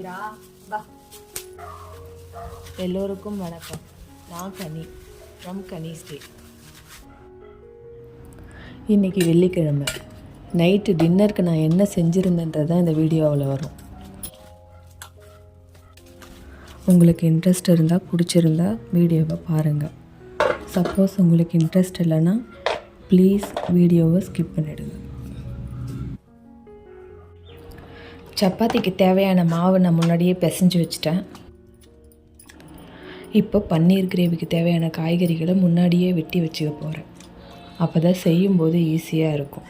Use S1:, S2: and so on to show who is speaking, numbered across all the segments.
S1: வீரா வா. எல்லோருக்கும் வணக்கம். நான் கனி ஃப்ரம் கனிஸ் டே. இன்றைக்கி வெள்ளிக்கிழமை நைட்டு டின்னருக்கு நான் என்ன செஞ்சுருந்தேன்றது தான் இந்த வீடியோவில் வரும். உங்களுக்கு இன்ட்ரெஸ்ட் இருந்தால் பிடிச்சிருந்தா வீடியோவை பாருங்கள். சப்போஸ் உங்களுக்கு இன்ட்ரெஸ்ட் இல்லைன்னா ப்ளீஸ் வீடியோவை ஸ்கிப் பண்ணிவிடுங்க. சப்பாத்திக்கு தேவையான மாவு நான் முன்னாடியே பிசைஞ்சு வச்சுட்டேன். இப்போ பன்னீர் கிரேவிக்கு தேவையான காய்கறிகளை முன்னாடியே வெட்டி வச்சுக்க போகிறேன். அப்போ தான் செய்யும்போது ஈஸியாக இருக்கும்.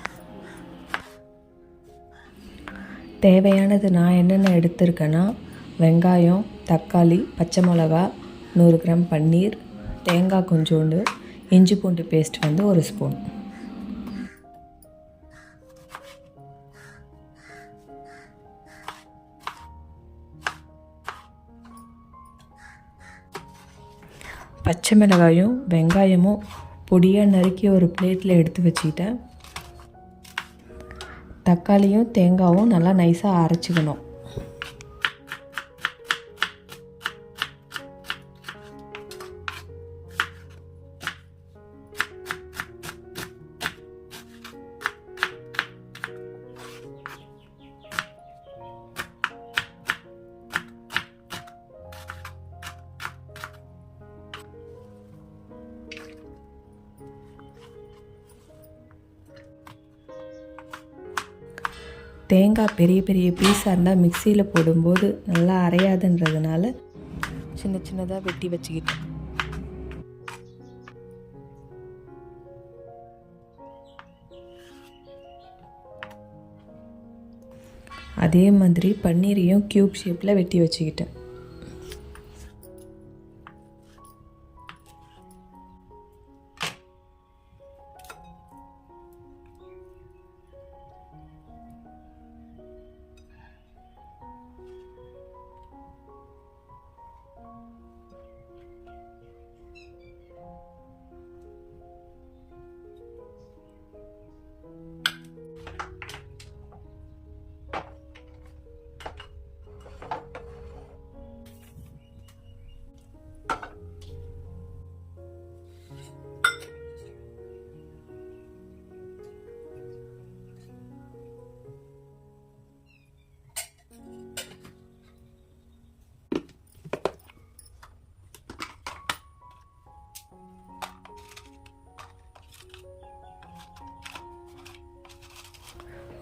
S1: தேவையானது நான் என்னென்ன எடுத்திருக்கேன்னா வெங்காயம், தக்காளி, பச்சை மிளகா, 100 கிராம் பன்னீர், தேங்காய் கொஞ்சோண்டு, இஞ்சி பூண்டு பேஸ்ட் வந்து 1 ஸ்பூன். பச்சை மிளகாயும் வெங்காயமும் பொடியாக நறுக்கி ஒரு பிளேட்டில் எடுத்து வச்சுக்கிட்டேன். தக்காளியும் தேங்காயும் நல்லா நைஸாக அரைச்சிக்கணும். தேங்காய் பெரிய பெரிய பீஸாக இருந்தால் மிக்சியில் போடும்போது நல்லா அரையாதுன்றதுனால சின்ன சின்னதாக வெட்டி வச்சுக்கிட்டேன். அதே மாதிரி பன்னீரையும் க்யூப் ஷேப்பில் வெட்டி வச்சுக்கிட்டேன்.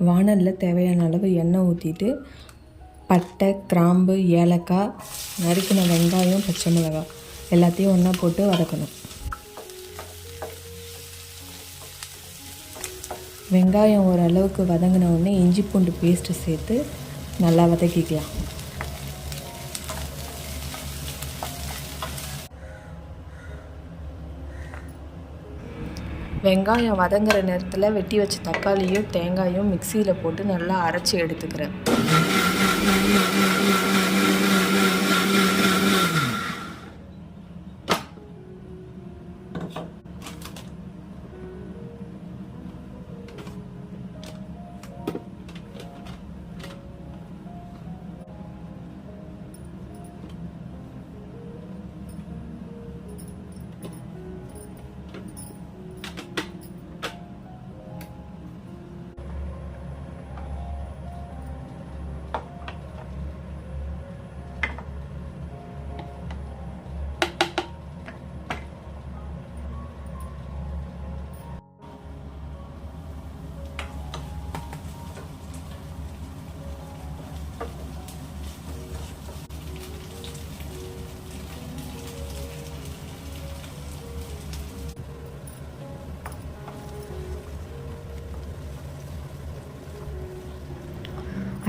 S1: வானலில் தேவையான அளவு எண்ணெய் ஊற்றிட்டு பட்டை, கிராம்பு, ஏலக்காய், நறுக்கின வெங்காயம், பச்சை மிளகாய் எல்லாத்தையும் ஒன்றா போட்டு வதக்கணும். வெங்காயம் ஓரளவுக்கு வதங்கின உடனே இஞ்சி பூண்டு பேஸ்ட்டு சேர்த்து நல்லா வதக்கிக்கலாம். வெங்காயம் வதங்குற நேரத்தில் வெட்டி வச்ச தக்காளியும் தேங்காயும் மிக்சியில் போட்டு நல்லா அரைச்சி எடுத்துக்கிறேன்.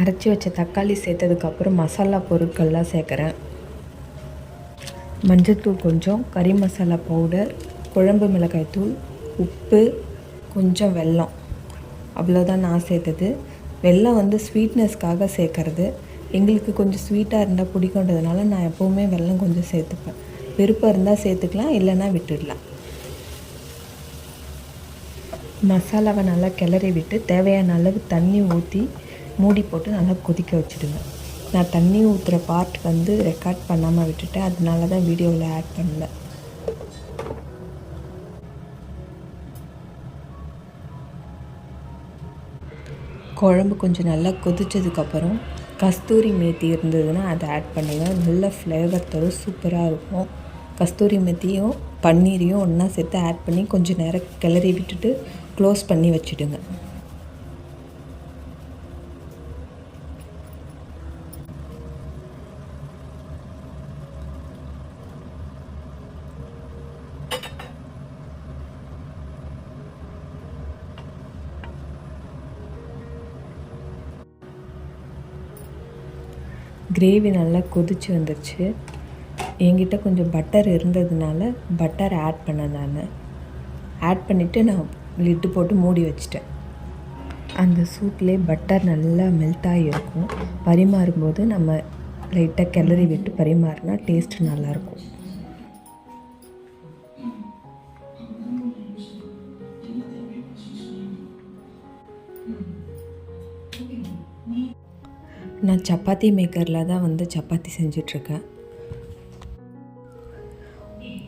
S1: அரைச்சி வச்ச தக்காளி சேர்த்ததுக்கப்புறம் மசாலா பொருட்கள்லாம் சேர்க்குறேன். மஞ்சள்தூள் கொஞ்சம், கறி மசாலா பவுடர், குழம்பு மிளகாய்த்தூள், உப்பு, கொஞ்சம் வெல்லம். அவ்வளோதான் நான் சேர்த்தது. வெல்லம் வந்து ஸ்வீட்னஸ்க்காக சேர்க்குறது. எங்களுக்கு கொஞ்சம் ஸ்வீட்டாக இருந்தால் பிடிக்குன்றதுனால நான் எப்போவுமே வெல்லம் கொஞ்சம் சேர்த்துப்பேன். விருப்பம் இருந்தால் சேர்த்துக்கலாம், இல்லைன்னா விட்டுடலாம். மசாலாவை நல்லா கிளறி விட்டு தேவையான அளவு தண்ணி ஊற்றி மூடி போட்டு நல்லா கொதிக்க வச்சுடுங்க. நான் தண்ணி ஊற்றுற பார்ட் வந்து ரெக்கார்ட் பண்ணாமல் விட்டுட்டேன், அதனால தான் வீடியோவில் ஆட் பண்ணல. குழம்பு கொஞ்சம் நல்லா கொதிச்சதுக்கப்புறம் கஸ்தூரி மேத்தி இருந்ததுன்னா அதை ஆட் பண்ணிடுவேன். நல்ல ஃப்ளேவர் தரும், சூப்பராக இருக்கும். கஸ்தூரி மேத்தியும் பன்னீரையும் ஒன்றா சேர்த்து ஆட் பண்ணி கொஞ்சம் நேரம் கிளறி விட்டுட்டு க்ளோஸ் பண்ணி வச்சுடுங்க. கிரேவி நல்லா கொதிச்சு வந்துருச்சு. என்கிட்ட கொஞ்சம் பட்டர் இருந்ததுனால பட்டர் ஆட் பண்ணேன். நான் ஆட் பண்ணிவிட்டு நான் லிட்டு போட்டு மூடி வச்சிட்டேன். அந்த சூட்லேயே பட்டர் நல்லா மெல்ட் ஆகியிருக்கும். பரிமாறும்போது நம்ம லைட்டாக கிளறி விட்டு பரிமாறினா டேஸ்ட்டு நல்லாயிருக்கும். நான் சப்பாத்தி மேக்கரில் தான் வந்து சப்பாத்தி செஞ்சிட்ருக்கேன்.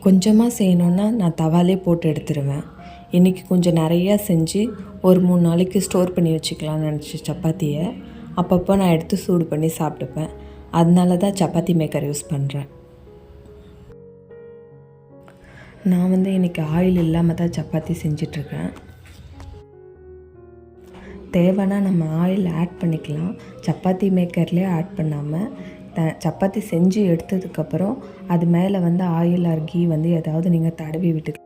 S1: கொஞ்சமாக செய்யணுன்னா நான் தவாலே போட்டு எடுத்துருவேன். இன்றைக்கி கொஞ்சம் நிறையா செஞ்சு ஒரு 3 நாளைக்கு ஸ்டோர் பண்ணி வச்சுக்கலாம்னு நினச்சி சப்பாத்தியை அப்பப்போ நான் எடுத்து சூடு பண்ணி சாப்பிட்டுப்பேன். அதனால தான் சப்பாத்தி மேக்கர் யூஸ் பண்ணுறேன். நான் வந்து இன்றைக்கி ஆயில் இல்லாமல் தான் சப்பாத்தி செஞ்சிட்ருக்கேன். தேவைன்னா நம்ம ஆயில் ஆட் பண்ணிக்கலாம். சப்பாத்தி மேக்கர்லேயே ஆட் பண்ணாமல் சப்பாத்தி செஞ்சு எடுத்ததுக்கப்புறம் அது மேலே வந்து ஆயில் ஆர் கீ வந்து ஏதாவது நீங்கள் தடவி விட்டு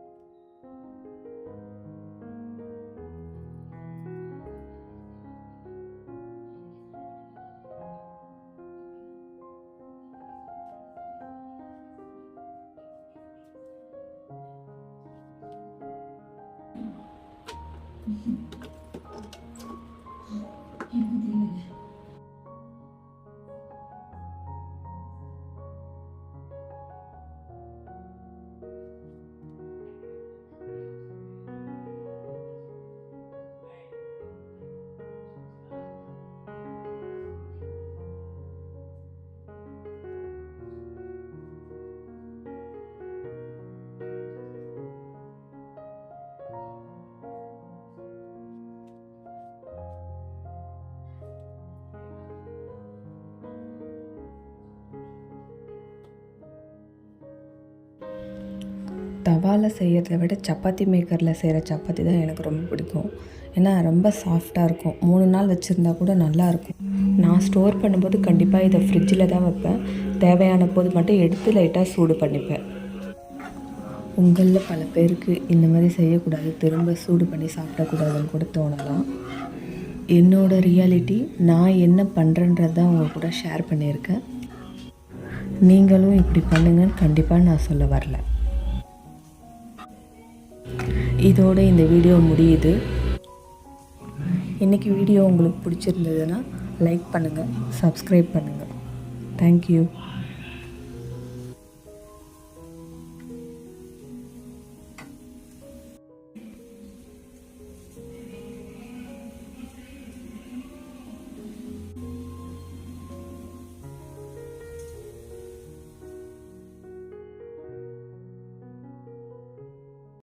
S1: தவாவில் செய்கிறத விட சப்பாத்தி மேக்கரில் செய்கிற சப்பாத்தி தான் எனக்கு ரொம்ப பிடிக்கும். ஏன்னா ரொம்ப சாஃப்டாக இருக்கும். 3 நாள் வச்சுருந்தா கூட நல்லாயிருக்கும். நான் ஸ்டோர் பண்ணும்போது கண்டிப்பாக இதை ஃப்ரிட்ஜில் தான் வைப்பேன். தேவையான போது மட்டும் எடுத்து லைட்டாக சூடு பண்ணிப்பேன். உங்களில் பல பேருக்கு இந்த மாதிரி செய்யக்கூடாது, திரும்ப சூடு பண்ணி சாப்பிடக்கூடாதுன்னு கூட தோணலாம். என்னோடய ரியாலிட்டி நான் என்ன பண்ணுறேன்றது தான் உங்கள் கூட ஷேர் பண்ணியிருக்கேன். நீங்களும் இப்படி பண்ணுங்கன்னு கண்டிப்பாக நான் சொல்ல வரல. இதோடு இந்த வீடியோ முடியுது. இன்றைக்கி வீடியோ உங்களுக்கு பிடிச்சிருந்ததுன்னா லைக் பண்ணுங்கள், சப்ஸ்கிரைப் பண்ணுங்கள். தேங்க்யூ.